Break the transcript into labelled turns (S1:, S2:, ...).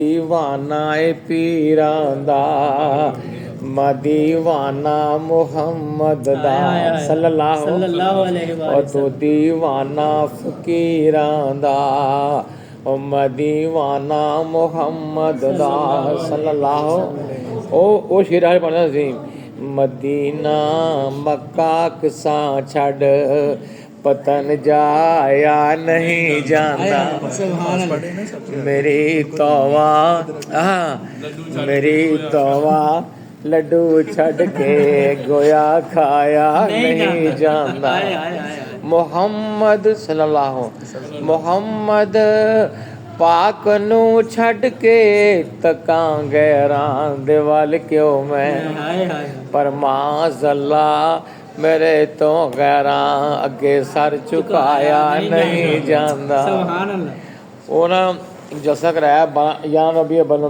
S1: दीवाना ए पीरां दा दीवाना मुहम्मद दा सल्लल्लाहु अलैहि वसल्लम तू दीवाना फकीरां दा दीवाना मुहम्मद दा सल्लल्लाहु ओ शेर आए पढ़ना सी मदीना मक्का कसा छड़ पतन जाया नहीं जाना मेरी तौबा लड्डू छड़ के गोया खाया नहीं जाना मुहम्मद सल्लल्लाहु मुहम्मद पाक नू छड़ के तकां गैरां दे वल क्यों मैं पर माज़अल्ला मेरे तो गैरां अगे सर झुकाया नहीं जांदा। सुभान अल्लाह। वो ना जलसा कराया 11 रबी अव्वल